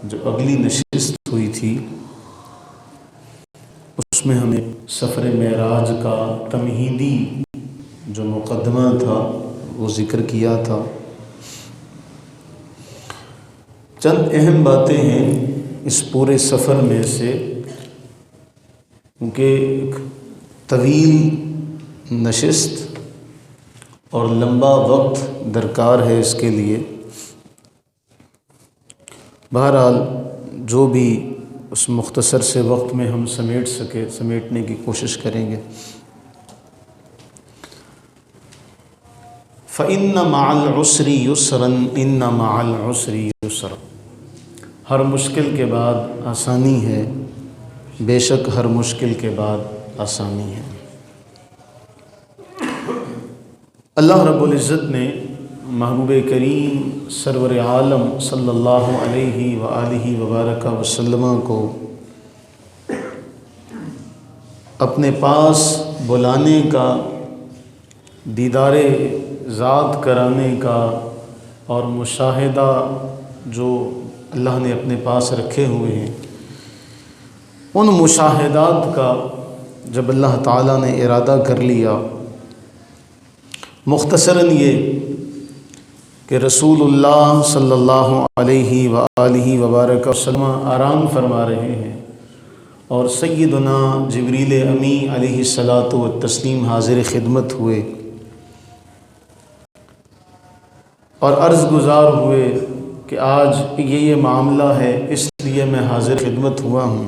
جو اگلی نشست ہوئی تھی اس میں ہمیں سفر معراج کا تمہیدی جو مقدمہ تھا وہ ذکر کیا تھا۔ چند اہم باتیں ہیں اس پورے سفر میں سے، کیونکہ ایک طویل نشست اور لمبا وقت درکار ہے اس کے لیے۔ بہرحال جو بھی اس مختصر سے وقت میں ہم سمیٹنے کی کوشش کریں گے۔ فَإِنَّ مَعَ الْعُسْرِ يُسْرًا إِنَّ مَعَ الْعُسْرِ يُسْرًا، ہر مشکل کے بعد آسانی ہے، بے شک ہر مشکل کے بعد آسانی ہے۔ اللہ رب العزت نے محبوب کریم سرور عالم صلی اللہ علیہ وآلہ وبارک وسلم کو اپنے پاس بلانے کا، دیدار ذات کرانے کا اور مشاہدہ جو اللہ نے اپنے پاس رکھے ہوئے ہیں، ان مشاہدات کا جب اللہ تعالیٰ نے ارادہ کر لیا، مختصراً یہ کہ رسول اللہ صلی اللہ علیہ وآلہ وبارک وسلم آرام فرما رہے ہیں اور سیدنا جبریل امی علیہ الصلاۃ والتسلیم حاضر خدمت ہوئے اور عرض گزار ہوئے کہ آج یہ معاملہ ہے، اس لیے میں حاضر خدمت ہوا ہوں۔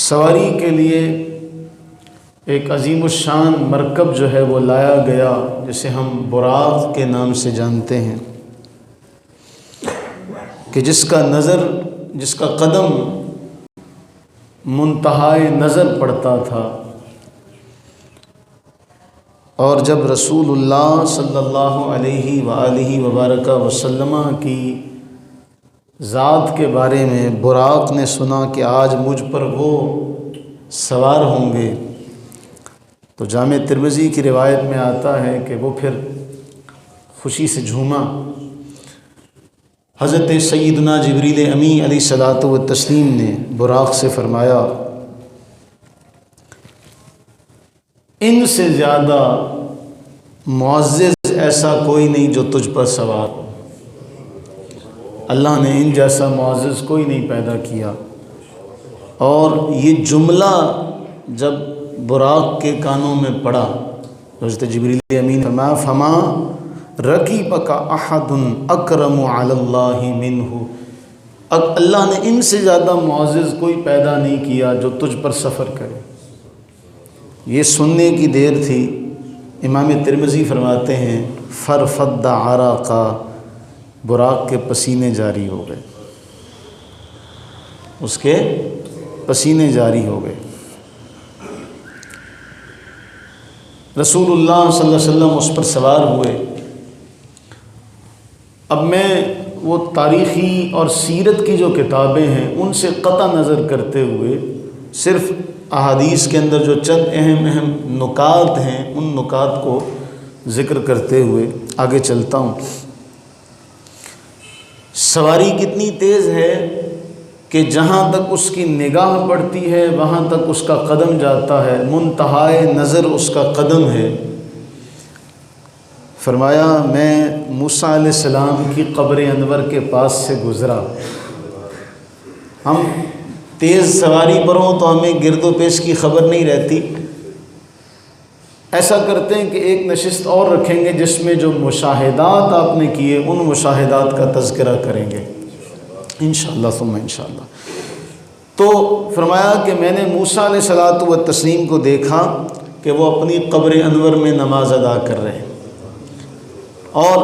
سواری کے لیے ایک عظیم الشان مرکب جو ہے وہ لایا گیا، جسے ہم براق کے نام سے جانتے ہیں، کہ جس کا قدم منتہائے نظر پڑتا تھا، اور جب رسول اللہ صلی اللہ علیہ وآلہ وبارک وسلم کی ذات کے بارے میں براق نے سنا کہ آج مجھ پر وہ سوار ہوں گے، تو جامع ترمذی کی روایت میں آتا ہے کہ وہ پھر خوشی سے جھوما۔ حضرت سیدنا جبریل امی علیہ الصلاۃ والتسلیم نے براق سے فرمایا، ان سے زیادہ معزز ایسا کوئی نہیں جو تجھ پر سوار ہو۔ اللہ نے ان جیسا معزز کوئی نہیں پیدا کیا۔ اور یہ جملہ جب براق کے کانوں میں پڑا، حضرت جبریل امین فرمایا، فما رکیبک احد اکرم علی اللہ منہ، اب اللہ نے ان سے زیادہ معزز کوئی پیدا نہیں کیا جو تجھ پر سفر کرے۔ یہ سننے کی دیر تھی، امام ترمذی فرماتے ہیں فرفد عرقا، براق کے پسینے جاری ہو گئے، اس کے پسینے جاری ہو گئے۔ رسول اللہ صلی اللہ علیہ وسلم اس پر سوار ہوئے۔ اب میں وہ تاریخی اور سیرت کی جو کتابیں ہیں ان سے قطع نظر کرتے ہوئے صرف احادیث کے اندر جو چند اہم نکات ہیں ان نکات کو ذکر کرتے ہوئے آگے چلتا ہوں۔ سواری کتنی تیز ہے کہ جہاں تک اس کی نگاہ پڑتی ہے وہاں تک اس کا قدم جاتا ہے، منتہائے نظر اس کا قدم ہے۔ فرمایا میں موسیٰ علیہ السلام کی قبر انور کے پاس سے گزرا۔ ہم تیز سواری پر ہوں تو ہمیں گرد و پیش کی خبر نہیں رہتی، ایسا کرتے ہیں کہ ایک نشست اور رکھیں گے جس میں جو مشاہدات آپ نے کیے ان مشاہدات کا تذکرہ کریں گے انشاءاللہ ثم انشاءاللہ۔ تو فرمایا کہ میں نے موسیٰ علیہ الصلاۃ والتسلیم کو دیکھا کہ وہ اپنی قبر انور میں نماز ادا کر رہے ہیں، اور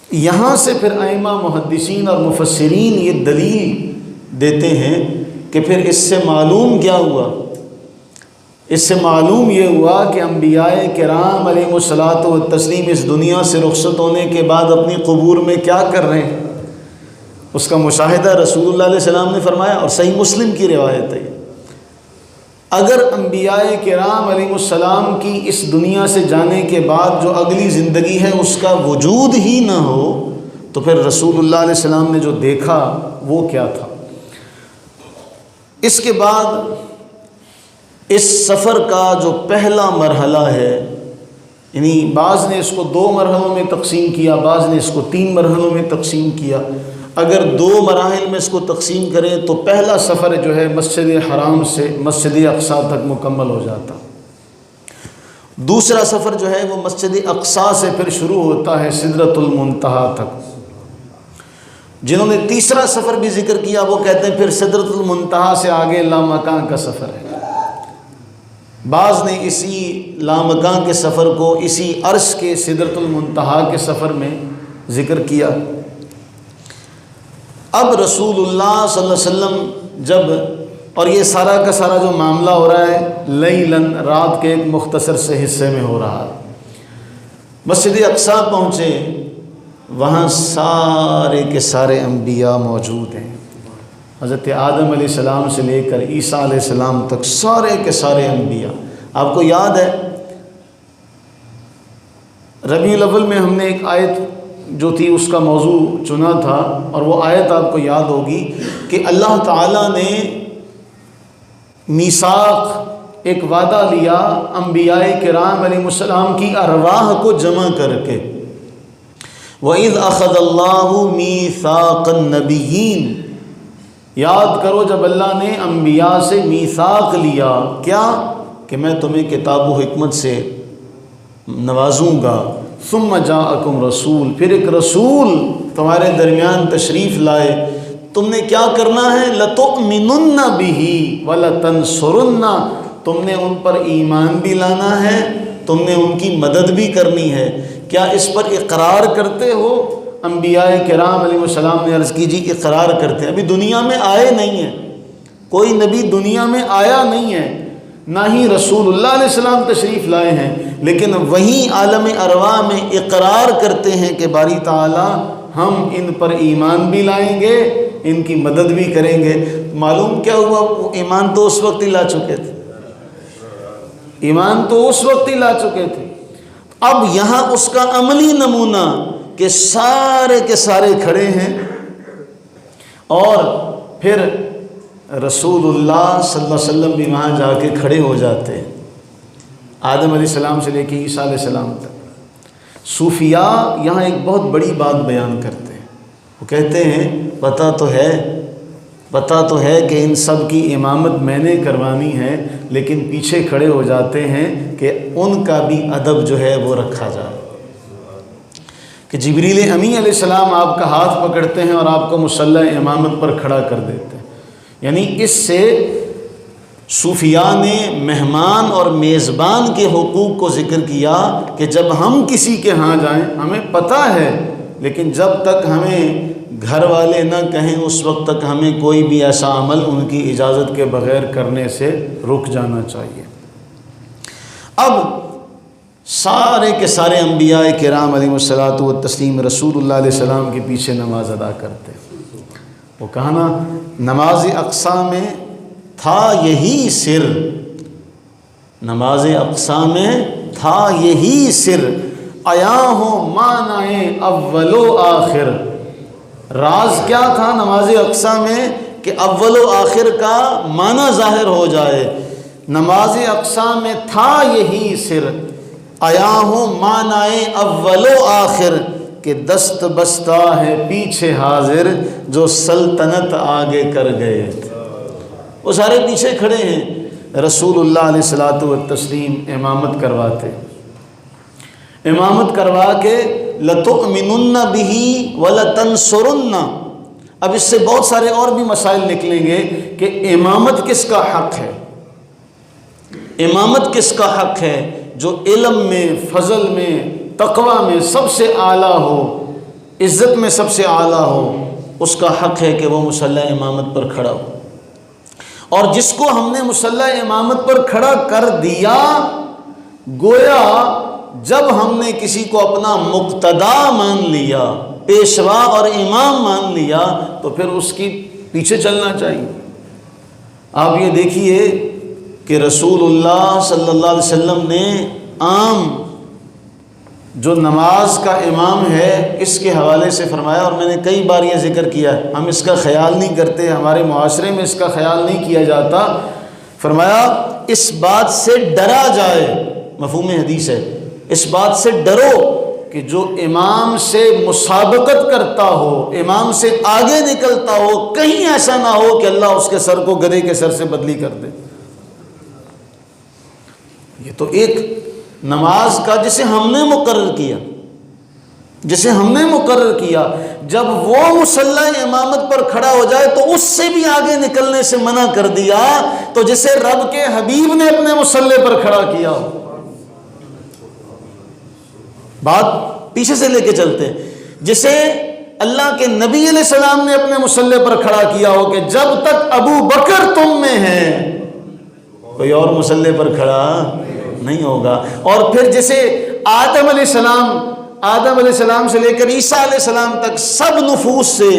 یہاں سے پھر ائمہ محدثین اور مفسرین یہ دلیل دیتے ہیں کہ پھر اس سے معلوم کیا ہوا؟ اس سے معلوم یہ ہوا کہ انبیاء کرام علیہم الصلاۃ والتسلیم اس دنیا سے رخصت ہونے کے بعد اپنی قبور میں کیا کر رہے ہیں، اس کا مشاہدہ رسول اللہ علیہ السلام نے فرمایا، اور صحیح مسلم کی روایت ہے۔ اگر انبیاء کرام علیہ السلام کی اس دنیا سے جانے کے بعد جو اگلی زندگی ہے اس کا وجود ہی نہ ہو تو پھر رسول اللہ علیہ السلام نے جو دیکھا وہ کیا تھا؟ اس کے بعد اس سفر کا جو پہلا مرحلہ ہے، یعنی بعض نے اس کو 2 مرحلوں میں تقسیم کیا، بعض نے اس کو 3 مرحلوں میں تقسیم کیا۔ اگر 2 مراحل میں اس کو تقسیم کریں تو پہلا سفر جو ہے مسجد حرام سے مسجد اقصیٰ تک مکمل ہو جاتا، دوسرا سفر جو ہے وہ مسجد اقصیٰ سے پھر شروع ہوتا ہے سدرۃ المنتہا تک۔ جنہوں نے تیسرا سفر بھی ذکر کیا وہ کہتے ہیں پھر سدرۃ المنتہا سے آگے لامکان کا سفر ہے۔ بعض نے اسی لامکان کے سفر کو اسی عرش کے سدرۃ المنتہا کے سفر میں ذکر کیا۔ اب رسول اللہ صلی اللہ علیہ وسلم جب، اور یہ سارا کا سارا جو معاملہ ہو رہا ہے لیلاً، رات کے ایک مختصر سے حصے میں ہو رہا ہے، مسجد اقصیٰ پہنچے، وہاں سارے کے سارے انبیاء موجود ہیں، حضرت آدم علیہ السلام سے لے کر عیسیٰ علیہ السلام تک سارے کے سارے انبیاء۔ آپ کو یاد ہے ربیع الاول میں ہم نے ایک آیت جو تھی اس کا موضوع چنا تھا، اور وہ آیت آپ کو یاد ہوگی کہ اللہ تعالیٰ نے میثاق، ایک وعدہ لیا انبیاء کرام علیہ السلام کی ارواح کو جمع کر کے، وَإِذْ أَخَذَ اللَّهُ مِيثَاقَ النَّبِيِّينَ، یاد کرو جب اللہ نے انبیاء سے میثاق لیا، کیا کہ میں تمہیں کتاب و حکمت سے نوازوں گا، ثم جاءکم رسول، پھر ایک رسول تمہارے درمیان تشریف لائے، تم نے کیا کرنا ہے؟ لَتُؤْمِنُنَّ بِهِ وَلَتَنْصُرُنَّ، تم نے ان پر ایمان بھی لانا ہے، تم نے ان کی مدد بھی کرنی ہے۔ کیا اس پر اقرار کرتے ہو؟ انبیاء کرام علیہ السلام نے عرض کی جی اقرار کرتے ہیں، ابھی دنیا میں آئے نہیں ہیں، کوئی نبی دنیا میں آیا نہیں ہے، نہ ہی رسول اللہ علیہ السلام تشریف لائے ہیں، لیکن وہیں عالم ارواح میں اقرار کرتے ہیں کہ باری تعالی ہم ان پر ایمان بھی لائیں گے، ان کی مدد بھی کریں گے۔ معلوم کیا ہوا؟ وہ ایمان تو اس وقت ہی لا چکے تھے، ایمان تو اس وقت ہی لا چکے تھے۔ اب یہاں اس کا عملی نمونہ کہ سارے کے سارے کھڑے ہیں، اور پھر رسول اللہ صلی اللہ علیہ وسلم بھی وہاں جا کے کھڑے ہو جاتے ہیں، آدم علیہ السلام سے لے کے عیسیٰ علیہ السلام تک۔ صوفیاء یہاں ایک بہت بڑی بات بیان کرتے ہیں، وہ کہتے ہیں پتہ تو ہے کہ ان سب کی امامت میں نے کروانی ہے، لیکن پیچھے کھڑے ہو جاتے ہیں کہ ان کا بھی ادب جو ہے وہ رکھا جائے، کہ جبریل امی علیہ السلام آپ کا ہاتھ پکڑتے ہیں اور آپ کو مصلی امامت پر کھڑا کر دیتے ہیں۔ یعنی اس سے صوفیاء نے مہمان اور میزبان کے حقوق کو ذکر کیا کہ جب ہم کسی کے ہاں جائیں ہمیں پتہ ہے، لیکن جب تک ہمیں گھر والے نہ کہیں اس وقت تک ہمیں کوئی بھی ایسا عمل ان کی اجازت کے بغیر کرنے سے رک جانا چاہیے۔ اب سارے کے سارے انبیاء کرام علیہ الصلوۃ والتسلیم رسول اللہ علیہ السلام کے پیچھے نماز ادا کرتے۔ وہ کہنا نماز اقصیٰ میں تھا یہی سر، نماز اقصیٰ میں تھا یہی سر، آیا ہوں معنی اول و آخر۔ راز کیا تھا نماز اقصیٰ میں؟ کہ اول و آخر کا معنی ظاہر ہو جائے۔ نماز اقصیٰ میں تھا یہی سر، آیا ہوں معنی اول و آخر، کہ دست بستہ ہے پیچھے حاضر جو سلطنت آگے کر گئے تھے۔ وہ سارے پیچھے کھڑے ہیں، رسول اللہ علیہ الصلوۃ والتسلیم امامت کرواتے، امامت کروا کے لَتُؤْمِنُنَّ بِهِ وَلَتَنْصُرُنَّ۔ اب اس سے بہت سارے اور بھی مسائل نکلیں گے کہ امامت کس کا حق ہے، امامت کس کا حق ہے؟ جو علم میں، فضل میں، تقوی میں سب سے اعلیٰ ہو، عزت میں سب سے اعلیٰ ہو، اس کا حق ہے کہ وہ مصلی امامت پر کھڑا ہو۔ اور جس کو ہم نے مصلی امامت پر کھڑا کر دیا، گویا جب ہم نے کسی کو اپنا مقتدا مان لیا، پیشوا اور امام مان لیا، تو پھر اس کی پیچھے چلنا چاہیے۔ آپ یہ دیکھیے کہ رسول اللہ صلی اللہ علیہ وسلم نے عام جو نماز کا امام ہے اس کے حوالے سے فرمایا، اور میں نے کئی بار یہ ذکر کیا ہے، ہم اس کا خیال نہیں کرتے، ہمارے معاشرے میں اس کا خیال نہیں کیا جاتا. فرمایا اس بات سے ڈرا جائے، مفہوم حدیث ہے، اس بات سے ڈرو کہ جو امام سے مسابقت کرتا ہو، امام سے آگے نکلتا ہو، کہیں ایسا نہ ہو کہ اللہ اس کے سر کو گدھے کے سر سے بدلی کر دے. یہ تو ایک نماز کا جسے ہم نے مقرر کیا، جب وہ مصلی امامت پر کھڑا ہو جائے تو اس سے بھی آگے نکلنے سے منع کر دیا، تو جسے رب کے حبیب نے اپنے مصلی پر کھڑا کیا ہو. بات پیچھے سے لے کے چلتے ہیں، جسے اللہ کے نبی علیہ السلام نے اپنے مصلی پر کھڑا کیا ہو کہ جب تک ابو بکر تم میں ہے کوئی اور مصلی پر کھڑا نہیں ہوگا. اور پھر جسے آدم علیہ السلام سے لے کر عیسیٰ علیہ السلام تک سب نفوس سے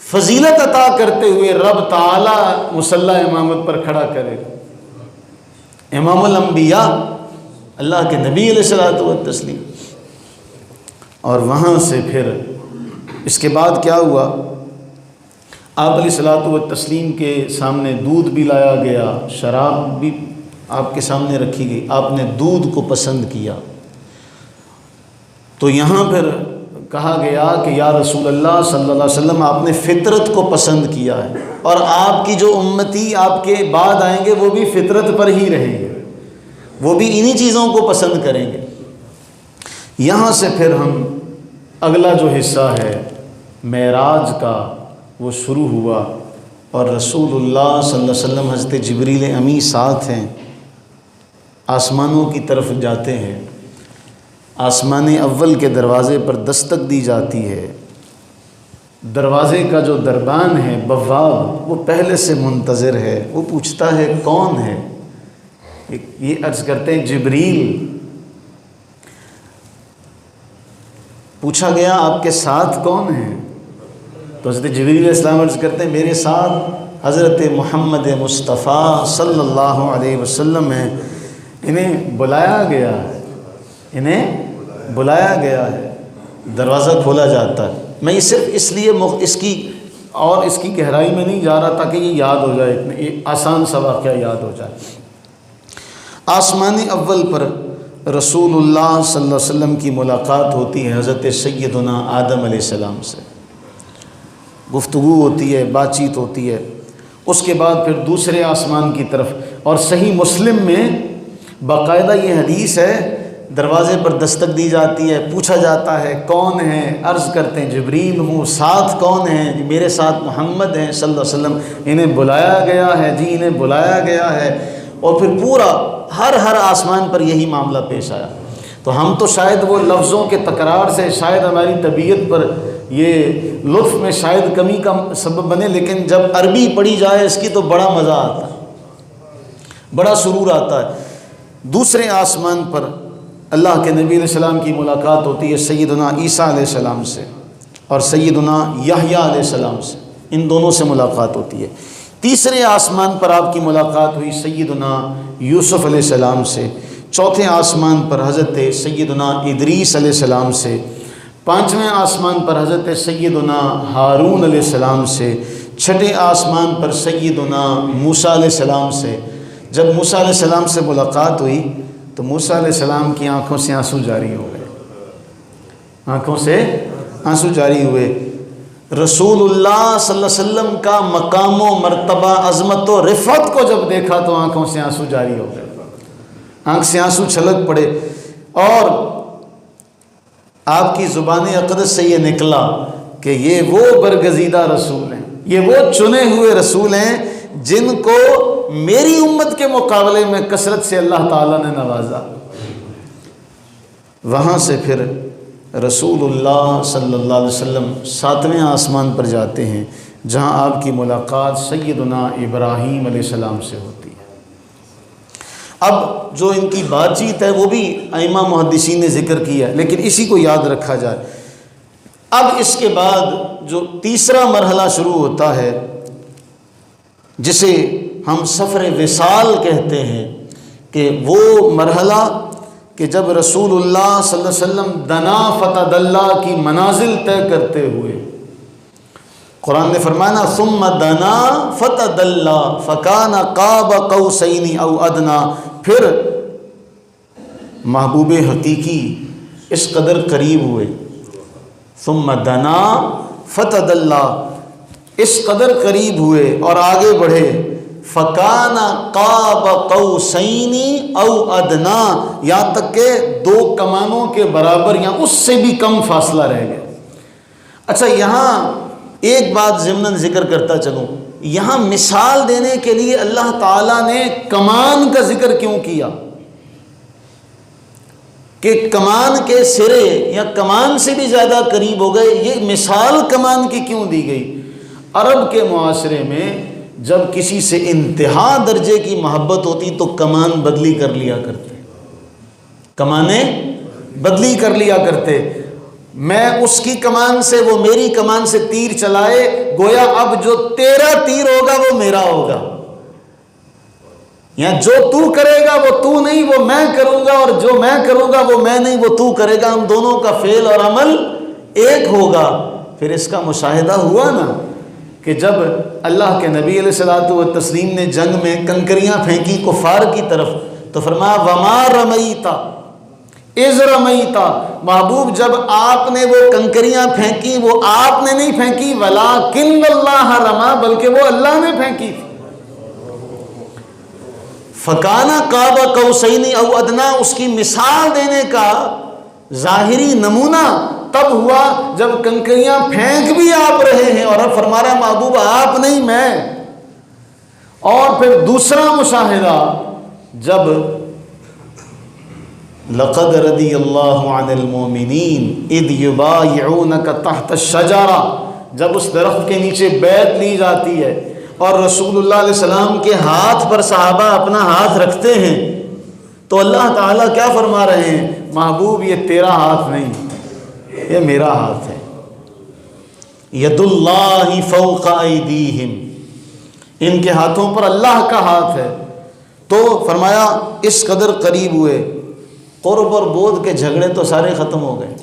فضیلت عطا کرتے ہوئے رب تعالی مصلی امامت پر کھڑا کرے گا. امام الانبیاء اللہ کے نبی علیہ الصلوۃ والتسلیم. اور وہاں سے پھر اس کے بعد کیا ہوا، آپ علیہ الصلوۃ والتسلیم کے سامنے دودھ بھی لایا گیا، شراب بھی آپ کے سامنے رکھی گئی، آپ نے دودھ کو پسند کیا. تو یہاں پھر کہا گیا کہ یا رسول اللہ صلی اللہ علیہ وسلم آپ نے فطرت کو پسند کیا ہے، اور آپ کی جو امتی آپ کے بعد آئیں گے وہ بھی فطرت پر ہی رہیں گے، وہ بھی انہی چیزوں کو پسند کریں گے. یہاں سے پھر ہم اگلا جو حصہ ہے معراج کا وہ شروع ہوا، اور رسول اللہ صلی اللہ علیہ وسلم حضرت جبریل امی ساتھ ہیں، آسمانوں کی طرف جاتے ہیں. آسمان اول کے دروازے پر دستک دی جاتی ہے. دروازے کا جو دربان ہے بواب وہ پہلے سے منتظر ہے، وہ پوچھتا ہے کون ہے. یہ عرض کرتے ہیں جبریل. پوچھا گیا آپ کے ساتھ کون ہیں؟ تو حضرت جبریل علیہ السلام عرض کرتے ہیں میرے ساتھ حضرت محمد مصطفیٰ صلی اللہ علیہ وسلم ہیں. انہیں بلایا گیا ہے. دروازہ کھولا جاتا ہے. میں یہ صرف اس لیے اس کی گہرائی میں نہیں جا رہا تاکہ یہ یاد ہو جائے، یہ آسان سا واقعہ یاد ہو جائے. آسمان اول پر رسول اللہ صلی اللہ علیہ وسلم کی ملاقات ہوتی ہے حضرت سیدنا آدم علیہ السلام سے. گفتگو ہوتی ہے، بات چیت ہوتی ہے. اس کے بعد پھر دوسرے آسمان کی طرف، اور صحیح مسلم میں باقاعدہ یہ حدیث ہے، دروازے پر دستک دی جاتی ہے، پوچھا جاتا ہے کون ہے، عرض کرتے ہیں جبریل ہوں. ساتھ کون ہیں؟ میرے ساتھ محمد ہیں صلی اللہ علیہ وسلم. انہیں بلایا گیا ہے، جی انہیں بلایا گیا ہے. اور پھر پورا ہر آسمان پر یہی معاملہ پیش آیا. تو ہم تو شاید وہ لفظوں کے تکرار سے شاید ہماری طبیعت پر یہ لطف میں شاید کمی کا سبب بنے، لیکن جب عربی پڑھی جائے اس کی تو بڑا مزہ آتا ہے، بڑا سرور آتا ہے. دوسرے آسمان پر اللہ کے نبی علیہ السلام کی ملاقات ہوتی ہے سیدنا عیسیٰ علیہ السلام سے اور سیدنا یحییٰ علیہ السلام سے. ان دونوں سے ملاقات ہوتی ہے. تیسرے آسمان پر آپ کی ملاقات ہوئی سیدنا یوسف علیہ السلام سے. چوتھے آسمان پر حضرت سیدنا ادریس علیہ السلام سے. پانچویں آسمان پر حضرت سیدنا ہارون علیہ السلام سے. چھٹے آسمان پر سیدنا موسیٰ علیہ السلام سے. جب موسیٰ علیہ السلام سے ملاقات ہوئی تو موسیٰ علیہ السلام کی آنکھوں سے آنسو جاری ہو گئے، آنکھوں سے آنسو جاری ہوئے. رسول اللہ صلی اللہ علیہ وسلم کا مقام و مرتبہ، عظمت و رفعت کو جب دیکھا تو آنکھوں سے آنسو جاری ہو گئے، آنکھ سے آنسو چھلک پڑے. اور آپ کی زبان اقدس سے یہ نکلا کہ یہ وہ برگزیدہ رسول ہیں، یہ وہ چنے ہوئے رسول ہیں جن کو میری امت کے مقابلے میں کثرت سے اللہ تعالیٰ نے نوازا. وہاں سے پھر رسول اللہ صلی اللہ علیہ وسلم ساتویں آسمان پر جاتے ہیں جہاں آپ کی ملاقات سیدنا ابراہیم علیہ السلام سے ہوتی ہے. اب جو ان کی بات چیت ہے وہ بھی ائمہ محدثین نے ذکر کیا ہے، لیکن اسی کو یاد رکھا جائے. اب اس کے بعد جو تیسرا مرحلہ شروع ہوتا ہے جسے ہم سفر وصال کہتے ہیں کہ وہ مرحلہ کہ جب رسول اللہ صلی اللہ علیہ وسلم دنا فتدلی کی منازل طے کرتے ہوئے، قرآن نے فرمایا ثم دنا فتدلی فکان قاب قوسین او ادنا، پھر محبوب حقیقی اس قدر قریب ہوئے، ثم دنا فتدلی، اس قدر قریب ہوئے اور آگے بڑھے، فکان قاب قوسین او ادنا، یہاں تک کہ 2 کمانوں کے برابر یا اس سے بھی کم فاصلہ رہ گیا۔ اچھا یہاں ایک بات ضمناً ذکر کرتا چلوں، یہاں مثال دینے کے لیے اللہ تعالیٰ نے کمان کا ذکر کیوں کیا کہ کمان کے سرے یا کمان سے بھی زیادہ قریب ہو گئے، یہ مثال کمان کی کیوں دی گئی؟ عرب کے معاشرے میں جب کسی سے انتہا درجے کی محبت ہوتی تو کمان بدلی کر لیا کرتے، کمانیں بدلی کر لیا کرتے، میں اس کی کمان سے وہ میری کمان سے تیر چلائے، گویا اب جو تیرا تیر ہوگا وہ میرا ہوگا، یا جو تو کرے گا وہ تو نہیں وہ میں کروں گا، اور جو میں کروں گا وہ میں نہیں وہ تو کرے گا، ہم دونوں کا فعل اور عمل ایک ہوگا۔ پھر اس کا مشاہدہ ہوا نا کہ جب اللہ کے نبی علیہ الصلوۃ والتسلیم نے جنگ میں کنکریاں پھینکی کفار کی طرف تو فرمایا وما رمیتا اذ رمیتا، محبوب جب آپ نے وہ کنکریاں پھینکی وہ آپ نے نہیں پھینکی، ولکن اللہ رما، بلکہ وہ اللہ نے پھینکی تھی۔ فکانا قاب قوسین او ادنا، اس کی مثال دینے کا ظاہری نمونہ تب ہوا جب کنکریاں پھینک بھی آپ رہے ہیں اور اب فرما رہا ہے محبوب آپ نہیں میں۔ اور پھر دوسرا مشاہدہ جب لقد رضی اللہ عن المؤمنین اذ یبایعونک تحت الشجرہ، جب اس درخت کے نیچے بیعت لی جاتی ہے اور رسول اللہ علیہ السلام کے ہاتھ پر صحابہ اپنا ہاتھ رکھتے ہیں تو اللہ تعالیٰ کیا فرما رہے ہیں؟ محبوب یہ تیرا ہاتھ نہیں، یہ میرا ہاتھ ہے، ید اللہ فوق ایدیہم، ان کے ہاتھوں پر اللہ کا ہاتھ ہے۔ تو فرمایا اس قدر قریب ہوئے، قرب اور بعد کے جھگڑے تو سارے ختم ہو گئے،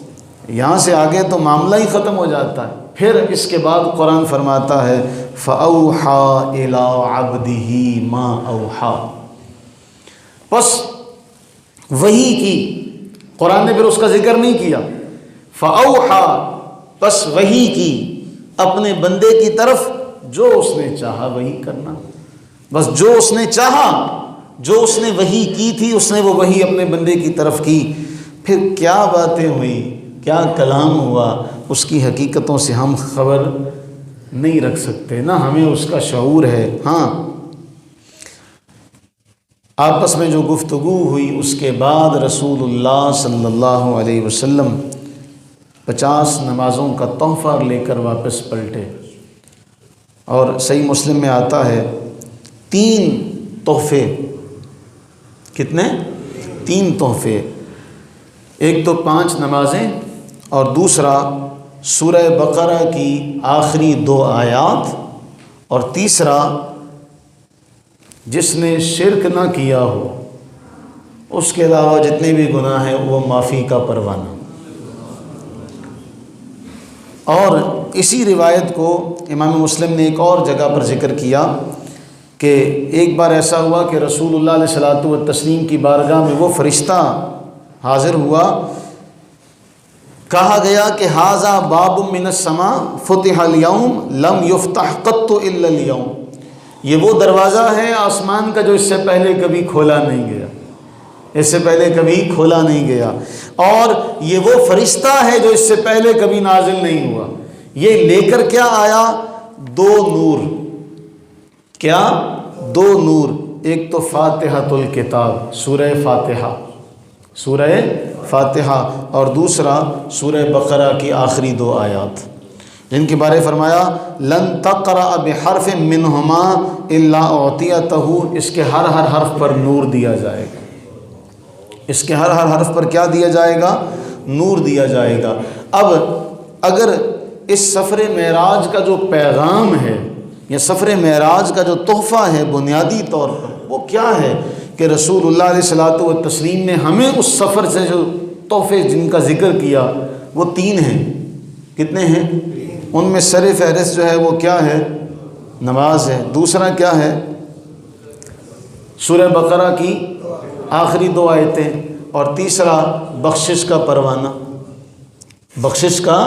یہاں سے آگے تو معاملہ ہی ختم ہو جاتا ہے۔ پھر اس کے بعد قرآن فرماتا ہے فَأَوْحَى إِلَىٰ عَبْدِهِ مَا أَوْحَى، بس وحی کی، قرآن نے پھر اس کا ذکر نہیں کیا، فَأَوْحَى، بس وحی کی اپنے بندے کی طرف جو اس نے چاہا وہی کرنا، بس جو اس نے چاہا، جو اس نے وحی کی تھی اس نے وہ وحی اپنے بندے کی طرف کی۔ پھر کیا باتیں ہوئی، کیا کلام ہوا، اس کی حقیقتوں سے ہم خبر نہیں رکھ سکتے، نہ ہمیں اس کا شعور ہے۔ ہاں آپس میں جو گفتگو ہوئی اس کے بعد رسول اللہ صلی اللہ علیہ وسلم 50 نمازوں کا تحفہ لے کر واپس پلٹے، اور صحیح مسلم میں آتا ہے 3 تحفے، کتنے؟ 3 تحفے، ایک تو 5 نمازیں اور دوسرا سورہ بقرہ کی آخری 2 آیات، اور تیسرا جس نے شرک نہ کیا ہو اس کے علاوہ جتنے بھی گناہ ہیں وہ معافی کا پروانہ۔ اور اسی روایت کو امام مسلم نے ایک اور جگہ پر ذکر کیا کہ ایک بار ایسا ہوا کہ رسول اللہ علیہ الصلوۃ والتسلیم کی بارگاہ میں وہ فرشتہ حاضر ہوا، کہا گیا کہ ھذا باب من السماء فتح اليوم لم یفتح قط الا اليوم، یہ وہ دروازہ ہے آسمان کا جو اس سے پہلے کبھی کھولا نہیں گیا، اس سے پہلے کبھی کھولا نہیں گیا، اور یہ وہ فرشتہ ہے جو اس سے پہلے کبھی نازل نہیں ہوا۔ یہ لے کر کیا آیا؟ 2 نور، کیا؟ 2 نور، ایک تو فاتحۃ الکتاب سورہ فاتحہ، سورہ فاتحہ، اور دوسرا سورہ بقرہ کی آخری 2 آیات، جن کے بارے فرمایا لن تقرأ بحرف منہما الا اعطیتہ، اس کے ہر حرف پر نور دیا جائے گا، اس کے ہر حرف پر کیا دیا جائے گا؟ نور دیا جائے گا۔ اب اگر اس سفر معراج کا جو پیغام ہے یہ سفر معراج کا جو تحفہ ہے بنیادی طور پر وہ کیا ہے کہ رسول اللہ علیہ الصلوۃ والتسلیم نے ہمیں اس سفر سے جو تحفے جن کا ذکر کیا وہ 3 ہیں. کتنے ہیں؟ ان میں سر فہرست جو ہے وہ کیا ہے؟ نماز ہے. دوسرا کیا ہے؟ سورہ بقرہ کی آخری 2 آیتیں. اور تیسرا بخشش کا پروانہ. بخشش کا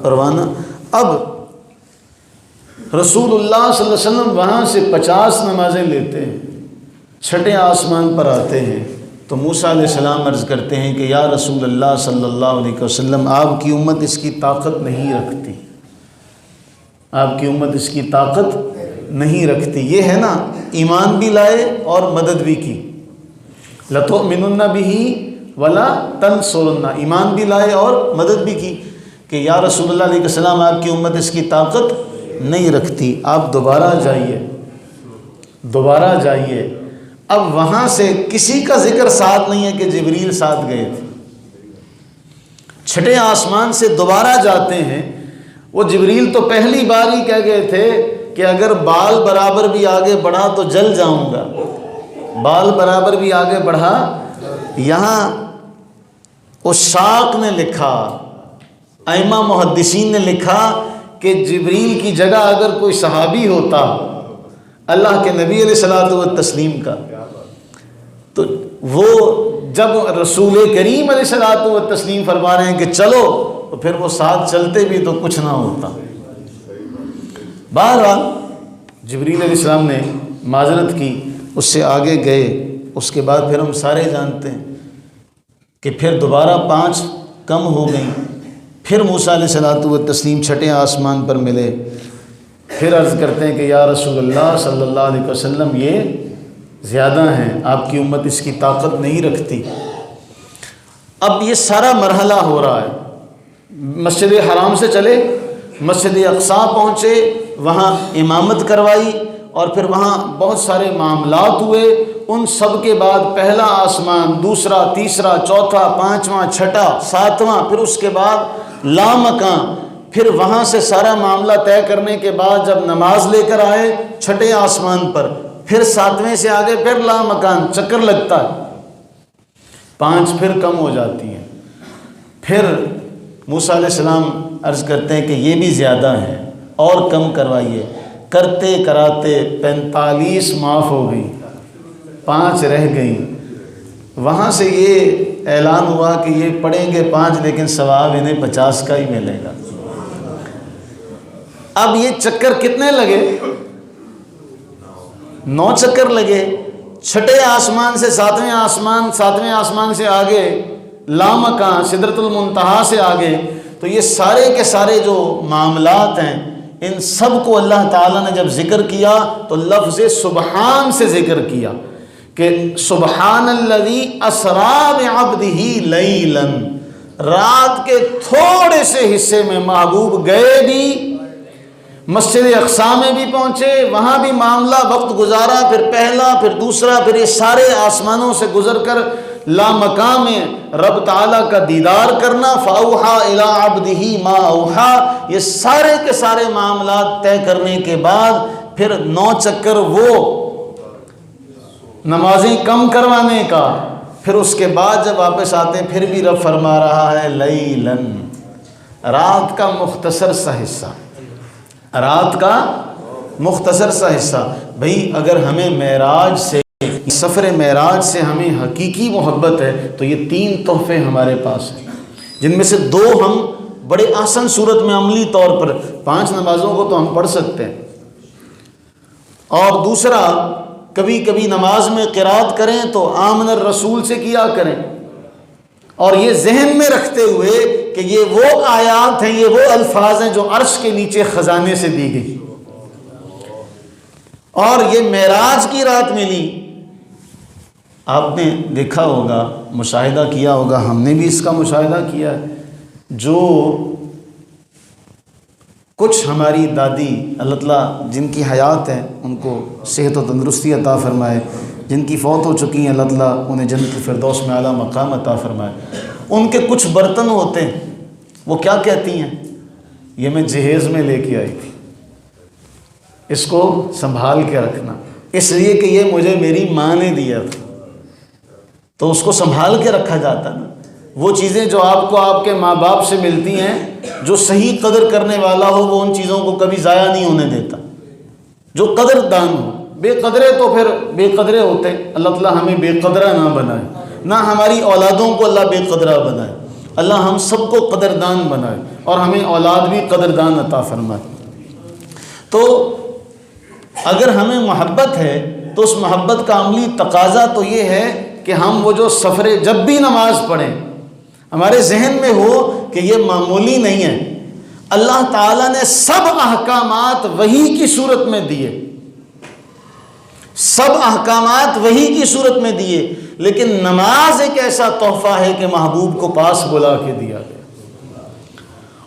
پروانہ. اب رسول اللہ صلی اللہ علیہ وسلم وہاں سے 50 نمازیں لیتے ہیں، چھٹے آسمان پر آتے ہیں تو موسیٰ علیہ السلام عرض کرتے ہیں کہ یا رسول اللہ صلی اللہ علیہ وسلم آپ کی امت اس کی طاقت نہیں رکھتی، آپ کی امت اس کی طاقت نہیں رکھتی. یہ ہے نا، ایمان بھی لائے اور مدد بھی کی. لَتُؤْمِنُنَّ بِهِ وَلَا تَنْصُرُنَّ، ایمان بھی لائے اور مدد بھی کی کہ یا رسول اللہ علیہ السلام آپ کی امت اس کی طاقت نہیں رکھتی، آپ دوبارہ جائیے، دوبارہ جائیے. اب وہاں سے کسی کا ذکر ساتھ نہیں ہے کہ جبریل ساتھ گئے تھے. چھٹے آسمان سے دوبارہ جاتے ہیں. وہ جبریل تو پہلی بار ہی کہہ گئے تھے کہ اگر بال برابر بھی آگے بڑھا تو جل جاؤں گا. بال برابر بھی آگے بڑھا. یہاں عشاق نے لکھا، ائمہ محدثین نے لکھا کہ جبریل کی جگہ اگر کوئی صحابی ہوتا اللہ کے نبی علیہ الصلوۃ والتسلیم کا، تو وہ جب رسول کریم علیہ الصلوۃ والتسلیم فرما رہے ہیں کہ چلو، تو پھر وہ ساتھ چلتے بھی تو کچھ نہ ہوتا. بہرحال جبریل علیہ السلام نے معذرت کی، اس سے آگے گئے. اس کے بعد پھر ہم سارے جانتے ہیں کہ پھر دوبارہ 5 کم ہو گئیں. پھر موسیٰ علیہ الصلوۃ والتسلیم چھٹے آسمان پر ملے. پھر عرض کرتے ہیں کہ یا رسول اللہ صلی اللہ علیہ وسلم یہ زیادہ ہیں، آپ کی امت اس کی طاقت نہیں رکھتی. اب یہ سارا مرحلہ ہو رہا ہے. مسجد حرام سے چلے، مسجد اقصیٰ پہنچے، وہاں امامت کروائی، اور پھر وہاں بہت سارے معاملات ہوئے. ان سب کے بعد پہلا آسمان، دوسرا، تیسرا، چوتھا، 5واں، چھٹا، 7واں، پھر اس کے بعد لامکان. پھر وہاں سے سارا معاملہ طے کرنے کے بعد جب نماز لے کر آئے چھٹے آسمان پر، پھر 7ویں سے آگے پھر لامکان چکر لگتا ہے. 5 پھر کم ہو جاتی ہیں. پھر موسیٰ علیہ السلام عرض کرتے ہیں کہ یہ بھی زیادہ ہیں اور کم کروائیے. کرتے کراتے 45 معاف ہو گئی، 5 رہ گئیں. وہاں سے یہ اعلان ہوا کہ یہ پڑھیں گے 5 لیکن ثواب انہیں 50 کا ہی ملے گا. اب یہ چکر کتنے لگے؟ 9 چکر لگے. چھٹے آسمان سے 7ویں آسمان، 7ویں آسمان سے آگے لامکان، سدرۃ المنتہا سے آگے. تو یہ سارے کے سارے جو معاملات ہیں، ان سب کو اللہ تعالیٰ نے جب ذکر کیا تو لفظ سبحان سے ذکر کیا کہ سبحان الذی اسریٰ بعبدہ لیلا. رات کے تھوڑے سے حصے میں محبوب گئے بھی، مسجد اقصیٰ میں بھی پہنچے، وہاں بھی معاملہ وقت گزارا، پھر پہلا، پھر دوسرا، پھر یہ سارے آسمانوں سے گزر کر لامکان میں رب تعالیٰ کا دیدار کرنا. فَأَوْحَىٰ إِلَىٰ عَبْدِهِ مَا أَوْحَىٰ. یہ سارے کے سارے معاملات طے کرنے کے بعد پھر 9 چکر وہ نمازیں کم کروانے کا. پھر اس کے بعد جب واپس آتے پھر بھی رب فرما رہا ہے لیلاً، رات کا مختصر سا حصہ، رات کا مختصر سا حصہ. بھئی اگر ہمیں معراج سے، سفر معراج سے ہمیں حقیقی محبت ہے تو یہ 3 تحفے ہمارے پاس ہیں، جن میں سے 2 ہم بڑے آسان صورت میں عملی طور پر 5 نمازوں کو تو ہم پڑھ سکتے ہیں، اور دوسرا کبھی کبھی نماز میں قرات کریں تو آمن الرسول سے کیا کریں، اور یہ ذہن میں رکھتے ہوئے کہ یہ وہ آیات ہیں، یہ وہ الفاظ ہیں جو عرش کے نیچے خزانے سے دی گئی، اور یہ معراج کی رات ملی. آپ نے دیکھا ہوگا، مشاہدہ کیا ہوگا، ہم نے بھی اس کا مشاہدہ کیا ہے. جو کچھ ہماری دادی، اللہ تعالیٰ جن کی حیات ہے ان کو صحت و تندرستی عطا فرمائے، جن کی فوت ہو چکی ہیں اللہ تعالیٰ انہیں جنت الفردوس میں اعلیٰ مقام عطا فرمائے. ان کے کچھ برتن ہوتے ہیں، وہ کیا کہتی ہیں؟ یہ میں جہیز میں لے کے آئی تھی. اس کو سنبھال کے رکھنا، اس لیے کہ یہ مجھے میری ماں نے دیا تھا، تو اس کو سنبھال کے رکھا جاتا نا۔ وہ چیزیں جو آپ کو آپ کے ماں باپ سے ملتی ہیں، جو صحیح قدر کرنے والا ہو وہ ان چیزوں کو کبھی ضائع نہیں ہونے دیتا، جو قدر دان ہو۔ بے قدرے تو پھر بے قدرے ہوتے، اللہ تعالیٰ ہمیں بے قدرہ نہ بنائے، نہ ہماری اولادوں کو اللہ بے قدرہ بنائے، اللہ ہم سب کو قدردان بنائے اور ہمیں اولاد بھی قدردان عطا فرمائے۔ تو اگر ہمیں محبت ہے تو اس محبت کا عملی تقاضا تو یہ ہے کہ ہم وہ جو سفر، جب بھی نماز پڑھیں ہمارے ذہن میں ہو کہ یہ معمولی نہیں ہے، اللہ تعالیٰ نے سب احکامات وحی کی صورت میں دیے، سب احکامات وحی کی صورت میں دیے، لیکن نماز ایک ایسا تحفہ ہے کہ محبوب کو پاس بلا کے دیا گیا،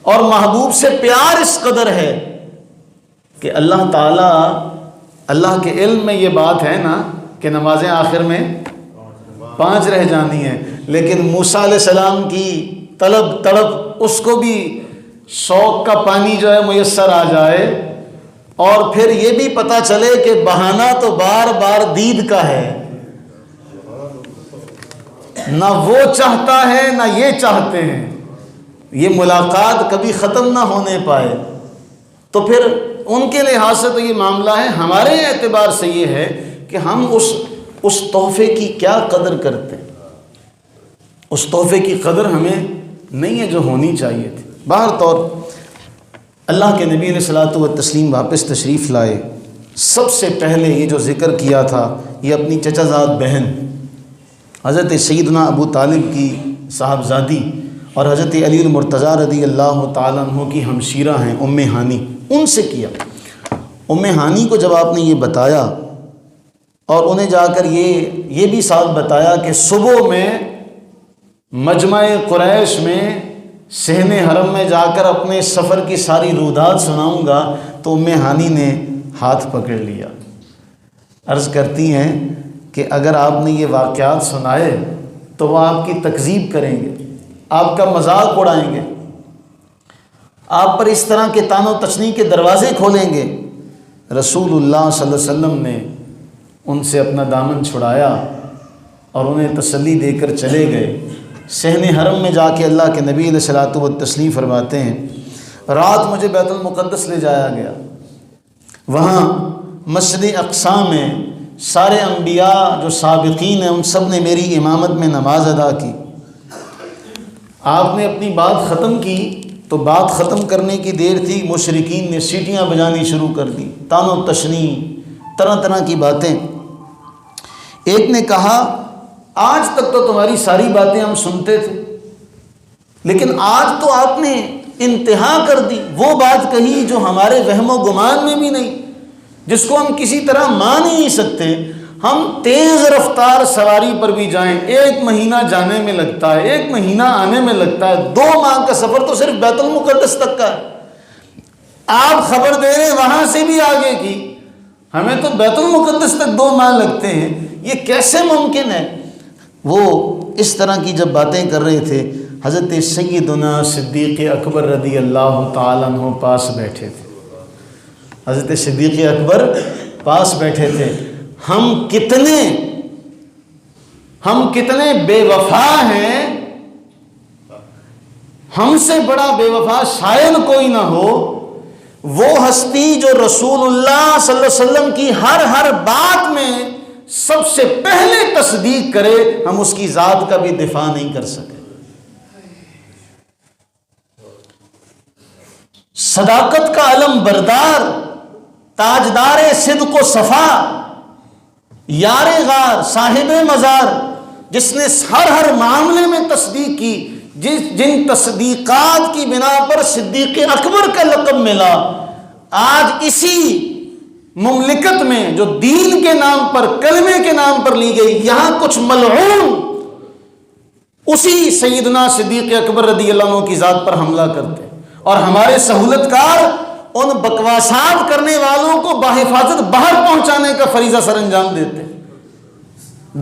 اور محبوب سے پیار اس قدر ہے کہ اللہ تعالیٰ، اللہ کے علم میں یہ بات ہے نا کہ نمازیں آخر میں 5 رہ جانی ہیں، لیکن موسیٰ علیہ السلام کی طلب تڑپ، اس کو بھی شوق کا پانی جو ہے میسر آ جائے، اور پھر یہ بھی پتہ چلے کہ بہانہ تو بار بار دید کا ہے، نہ وہ چاہتا ہے نہ یہ چاہتے ہیں، یہ ملاقات کبھی ختم نہ ہونے پائے، تو پھر ان کے لحاظ سے تو یہ معاملہ ہے، ہمارے اعتبار سے یہ ہے کہ ہم اس تحفے کی کیا قدر کرتے ہیں، اس تحفے کی قدر ہمیں نہیں ہے جو ہونی چاہیے تھی۔ باہر طور اللہ کے نبی علیہ الصلوۃ والتسلیم واپس تشریف لائے، سب سے پہلے یہ جو ذکر کیا تھا یہ اپنی چچا زاد بہن حضرت سیدنا ابو طالب کی صاحبزادی اور حضرت علی المرتضیٰ رضی اللہ تعالیٰ عنہ کی ہمشیرہ ہیں ام ہانی، ان سے کیا۔ ام ہانی کو جب آپ نے یہ بتایا اور انہیں جا کر یہ بھی ساتھ بتایا کہ صبح میں مجمع قریش میں صحن حرم میں جا کر اپنے سفر کی ساری رودات سناؤں گا، تو ام ہانی نے ہاتھ پکڑ لیا، عرض کرتی ہیں کہ اگر آپ نے یہ واقعات سنائے تو وہ آپ کی تکذیب کریں گے، آپ کا مذاق اڑائیں گے، آپ پر اس طرح کے طعن و تشنیع کے دروازے کھولیں گے۔ رسول اللہ صلی اللہ علیہ وسلم نے ان سے اپنا دامن چھڑایا اور انہیں تسلی دے کر چلے گئے۔ صحن حرم میں جا کے اللہ کے نبی علیہ الصلوۃ والتسلیم فرماتے ہیں، رات مجھے بیت المقدس لے جایا گیا، وہاں مسجد اقصی میں سارے انبیاء جو سابقین ہیں ان سب نے میری امامت میں نماز ادا کی۔ آپ نے اپنی بات ختم کی تو بات ختم کرنے کی دیر تھی، مشرکین نے سیٹیاں بجانی شروع کر دی، طعن و تشنیع، طرح طرح کی باتیں۔ ایک نے کہا آج تک تو تمہاری ساری باتیں ہم سنتے تھے، لیکن آج تو آپ نے انتہا کر دی، وہ بات کہی جو ہمارے وہم و گمان میں بھی نہیں، جس کو ہم کسی طرح مان ہی نہیں سکتے۔ ہم تیز رفتار سواری پر بھی جائیں 1 مہینہ جانے میں لگتا ہے، 1 مہینہ آنے میں لگتا ہے، 2 ماہ کا سفر تو صرف بیت المقدس تک کا ہے، آپ خبر دے رہے ہیں وہاں سے بھی آگے کی، ہمیں تو بیت المقدس تک 2 ماہ لگتے ہیں، یہ کیسے ممکن ہے؟ وہ اس طرح کی جب باتیں کر رہے تھے، حضرت سیدنا صدیق اکبر رضی اللہ تعالیٰ عنہ پاس بیٹھے تھے، حضرت صدیق اکبر پاس بیٹھے تھے۔ ہم کتنے بے وفا ہیں، ہم سے بڑا بے وفا شاید کوئی نہ ہو، وہ ہستی جو رسول اللہ صلی اللہ علیہ وسلم کی ہر بات میں سب سے پہلے تصدیق کرے، ہم اس کی ذات کا بھی دفاع نہیں کر سکے۔ صداقت کا علم بردار، تاجدار صدق و صفا، یار غار، صاحب مزار، جس نے ہر معاملے میں تصدیق کی، جن تصدیقات کی بنا پر صدیق اکبر کا لقب ملا، آج اسی مملکت میں جو دین کے نام پر، کلمے کے نام پر لی گئی، یہاں کچھ ملعون اسی سیدنا صدیق اکبر رضی اللہ عنہ کی ذات پر حملہ کرتے، اور ہمارے سہولت کار ان بکواسات کرنے والوں کو بحفاظت باہر پہنچانے کا فریضہ سر انجام دیتے۔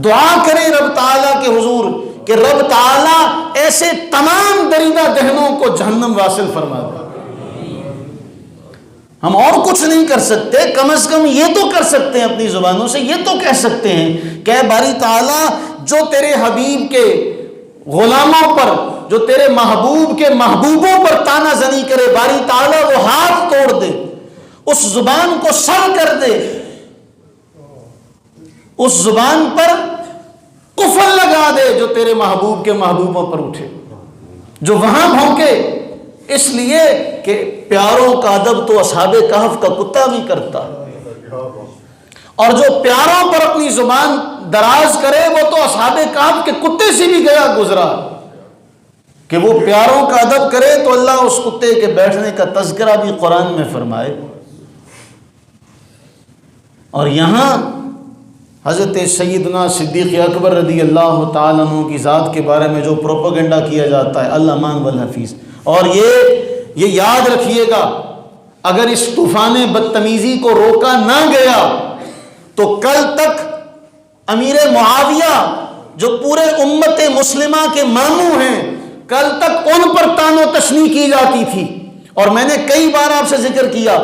دعا کریں رب تعالیٰ کے حضور کہ رب تعالیٰ ایسے تمام دریدہ دہنوں کو جہنم واصل فرما دے۔ ہم اور کچھ نہیں کر سکتے، کم از کم یہ تو کر سکتے ہیں اپنی زبانوں سے، یہ تو کہہ سکتے ہیں کہ اے باری تعالیٰ جو تیرے حبیب کے غلاموں پر، جو تیرے محبوب کے محبوبوں پر تانا زنی کرے، باری تعالیٰ وہ ہاتھ توڑ دے، اس زبان کو سر کر دے، اس زبان پر قفل لگا دے جو تیرے محبوب کے محبوبوں پر اٹھے، جو وہاں بھونکے، اس لیے کہ پیاروں کا ادب تو اصحاب کہف کا کتا بھی کرتا، اور جو پیاروں پر اپنی زبان دراز کرے وہ تو اصحاب کہف کے کتے سے بھی گیا گزرا، کہ وہ پیاروں کا ادب کرے تو اللہ اس کتے کے بیٹھنے کا تذکرہ بھی قرآن میں فرمائے۔ اور یہاں حضرت سیدنا صدیق اکبر رضی اللہ تعالیٰ عنہ کی ذات کے بارے میں جو پروپیگنڈا کیا جاتا ہے، الامان والحفیظ، اور یہ یاد رکھیے گا، اگر اس طوفان بدتمیزی کو روکا نہ گیا تو کل تک امیر معاویہ جو پورے امت مسلمہ کے ماموں ہیں، کل تک ان پر تان و تشنیع کی جاتی تھی۔ اور میں نے کئی بار آپ سے ذکر کیا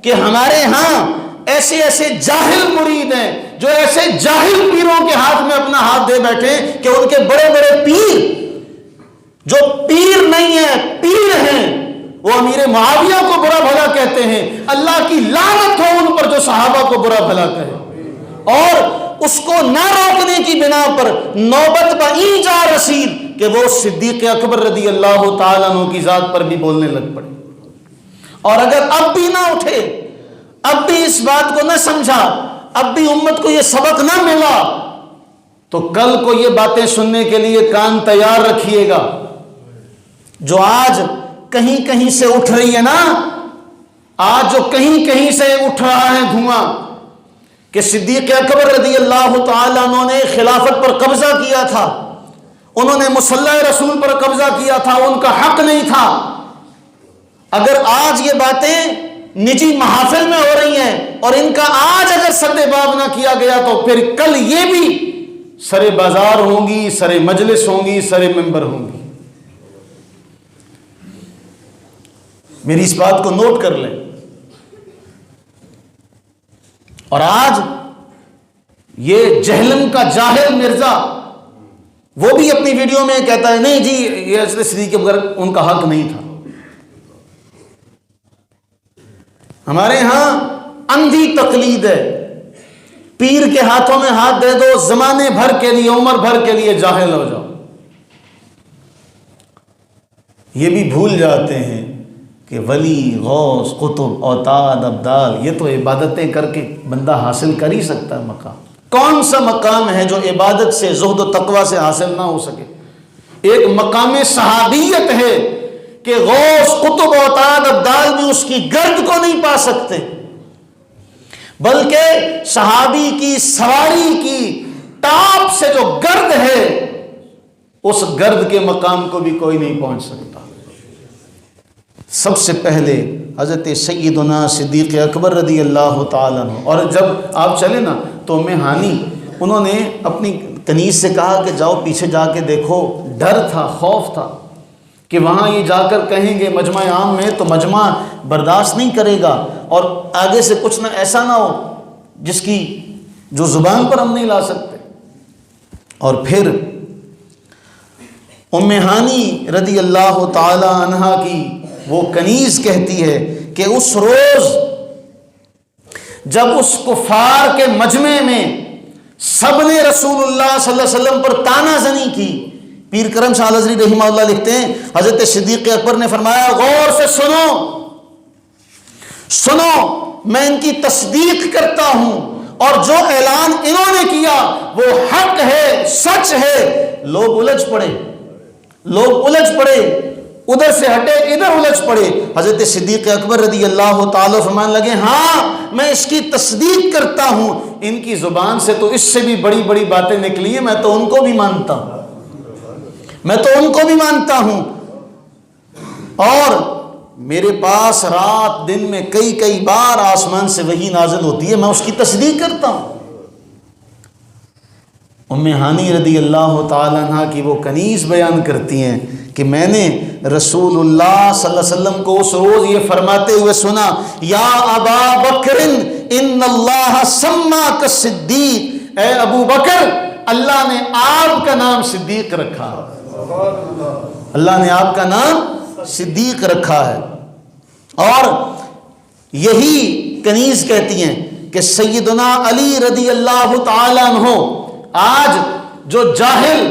کہ ہمارے ہاں ایسے ایسے جاہل مرید ہیں جو ایسے جاہل پیروں کے ہاتھ میں اپنا ہاتھ دے بیٹھے کہ ان کے بڑے بڑے پیر جو پیر نہیں ہیں، پیر ہیں، وہ امیر معاویہ کو برا بھلا کہتے ہیں۔ اللہ کی لعنت ہو ان پر جو صحابہ کو برا بھلا کہے، اور اس کو نہ روکنے کی بنا پر نوبت بئی جا رسید کہ وہ صدیق اکبر رضی اللہ تعالیٰ عنہ کی ذات پر بھی بولنے لگ پڑے۔ اور اگر اب بھی نہ اٹھے، اب بھی اس بات کو نہ سمجھا، اب بھی امت کو یہ سبق نہ ملا، تو کل کو یہ باتیں سننے کے لیے کان تیار رکھیے گا۔ جو آج کہیں کہیں سے اٹھ رہی ہے نا، آج جو کہیں کہیں سے اٹھ رہا ہے دھواں، کہ صدیق اکبر رضی اللہ تعالیٰ عنہ نے خلافت پر قبضہ کیا تھا، انہوں نے مصلی رسول پر قبضہ کیا تھا، ان کا حق نہیں تھا۔ اگر آج یہ باتیں نجی محافل میں ہو رہی ہیں اور ان کا آج اگر سد باب نہ کیا گیا تو پھر کل یہ بھی سر بازار ہوں گی، سر مجلس ہوں گی، سر ممبر ہوں گی۔ میری اس بات کو نوٹ کر لیں۔ اور آج یہ جہلم کا جاہل مرزا وہ بھی اپنی ویڈیو میں کہتا ہے نہیں جی یہ حضرت صدیق اکبر ان کا حق نہیں تھا۔ ہمارے ہاں اندھی تقلید ہے، پیر کے ہاتھوں میں ہاتھ دے دو، زمانے بھر کے لیے، عمر بھر کے لیے جاہل ہو جاؤ۔ یہ بھی بھول جاتے ہیں کہ ولی، غوث، قطب، اوتاد، ابدال، یہ تو عبادتیں کر کے بندہ حاصل کر ہی سکتا ہے مقام۔ کون سا مقام ہے جو عبادت سے، زہد و تقوی سے حاصل نہ ہو سکے؟ ایک مقام صحابیت ہے کہ غوث، قطب، اوتاد، ابدال بھی اس کی گرد کو نہیں پا سکتے، بلکہ صحابی کی سواری کی ٹاپ سے جو گرد ہے اس گرد کے مقام کو بھی کوئی نہیں پہنچ سکتا۔ سب سے پہلے حضرت سیدنا صدیق اکبر رضی اللہ تعالیٰ عنہ، اور جب آپ چلے نا تو ہانی انہوں نے اپنی کنیز سے کہا کہ جاؤ پیچھے جا کے دیکھو، ڈر تھا، خوف تھا کہ وہاں یہ جا کر کہیں گے مجمع عام میں تو مجمع برداشت نہیں کرے گا، اور آگے سے کچھ نہ ایسا نہ ہو جس کی جو زبان پر ہم نہیں لا سکتے۔ اور پھر ہانی رضی اللہ تعالی عنہا کی وہ کنیز کہتی ہے کہ اس روز جب اس کفار کے مجمع میں سب نے رسول اللہ صلی اللہ علیہ وسلم پر تانا زنی کی، پیر کرم شاہ الازہری رحمہ اللہ لکھتے ہیں حضرت صدیق اکبر نے فرمایا غور سے سنو، میں ان کی تصدیق کرتا ہوں، اور جو اعلان انہوں نے کیا وہ حق ہے، سچ ہے۔ لوگ الجھ پڑے، ادھر سے ہٹے، ادھر الجھ پڑے۔ حضرت صدیق اکبر رضی اللہ تعالیٰ فرمانے لگے ہاں میں اس کی تصدیق کرتا ہوں، ان کی زبان سے تو اس سے بھی بڑی بڑی باتیں نکلی ہیں، میں تو ان کو بھی مانتا ہوں، اور میرے پاس رات دن میں کئی بار آسمان سے وحی نازل ہوتی ہے، میں اس کی تصدیق کرتا ہوں۔ ہانی رضی اللہ تعالیٰ عنہ کی وہ کنیز بیان کرتی ہیں کہ میں نے رسول اللہ صلی اللہ علیہ وسلم کو اس روز یہ فرماتے ہوئے سنا، یا ابا بکر ان اللہ سماک صدیق، اے ابو بکر اللہ نے آپ کا نام صدیق رکھا، اللہ نے آپ کا نام صدیق رکھا ہے۔ اور یہی کنیز کہتی ہیں کہ سیدنا علی رضی اللہ تعالیٰ عنہ آج جو جاہل،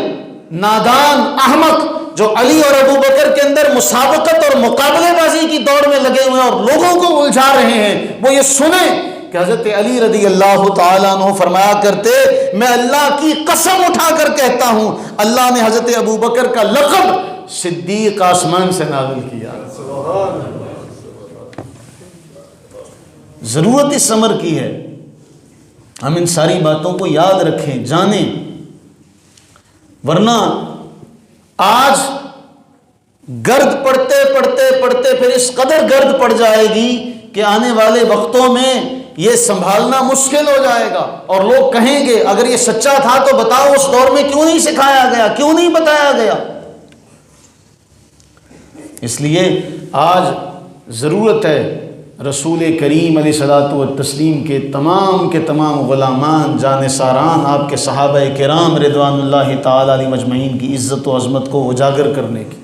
نادان، احمق جو علی اور ابو بکر کے اندر مسابقت اور مقابلے بازی کی دوڑ میں لگے ہوئے ہیں اور لوگوں کو الجھا رہے ہیں، وہ یہ سنیں کہ حضرت علی رضی اللہ تعالیٰ عنہ فرمایا کرتے، میں اللہ کی قسم اٹھا کر کہتا ہوں اللہ نے حضرت ابو بکر کا لقب صدیق آسمان سے نازل کیا۔ ضرورت اس امر کی ہے ہم ان ساری باتوں کو یاد رکھیں، جانیں، ورنہ آج گرد پڑتے پڑتے پڑتے پھر اس قدر گرد پڑ جائے گی کہ آنے والے وقتوں میں یہ سنبھالنا مشکل ہو جائے گا، اور لوگ کہیں گے اگر یہ سچا تھا تو بتاؤ اس دور میں کیوں نہیں سکھایا گیا، کیوں نہیں بتایا گیا۔ اس لیے آج ضرورت ہے رسول کریم علیہ الصلوۃ والتسلیم کے تمام غلامان، جانثاران، آپ کے صحابہ کرام رضوان اللہ تعالیٰ علیہ مجمعین کی عزت و عظمت کو اجاگر کرنے کی۔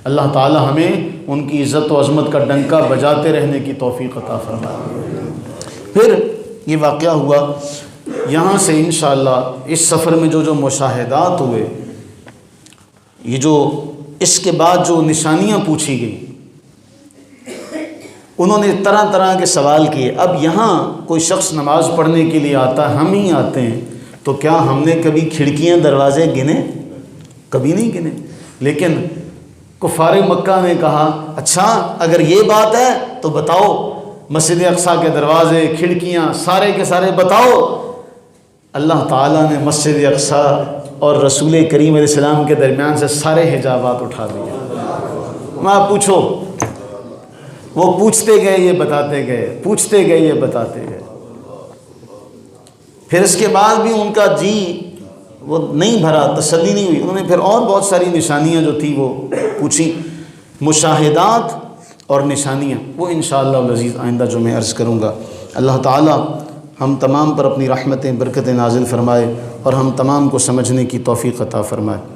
اللہ تعالی ہمیں ان کی عزت و عظمت کا ڈنکا بجاتے رہنے کی توفیق عطا فرمائے۔ پھر یہ واقعہ ہوا، یہاں سے انشاءاللہ اس سفر میں جو مشاہدات ہوئے، یہ جو اس کے بعد جو نشانیاں پوچھی گئی، انہوں نے طرح طرح کے سوال کیے۔ اب یہاں کوئی شخص نماز پڑھنے کے لیے آتا ہے، ہم ہی آتے ہیں، تو کیا ہم نے کبھی کھڑکیاں دروازے گنے؟ کبھی نہیں گنے۔ لیکن کفار مکہ نے کہا اچھا اگر یہ بات ہے تو بتاؤ، مسجد اقصیٰ کے دروازے، کھڑکیاں، سارے کے سارے بتاؤ۔ اللہ تعالیٰ نے مسجد اقصیٰ اور رسول کریم علیہ السلام کے درمیان سے سارے حجابات اٹھا دیے۔ میں پوچھو، وہ پوچھتے گئے یہ بتاتے گئے، پوچھتے گئے یہ بتاتے گئے۔ پھر اس کے بعد بھی ان کا جی وہ نہیں بھرا، تسلی نہیں ہوئی، انہوں نے پھر اور بہت ساری نشانیاں جو تھی وہ پوچھی، مشاہدات اور نشانیاں، وہ انشاءاللہ العزیز آئندہ جو میں عرض کروں گا۔ اللہ تعالی ہم تمام پر اپنی رحمتیں برکتیں نازل فرمائے اور ہم تمام کو سمجھنے کی توفیق عطا فرمائے۔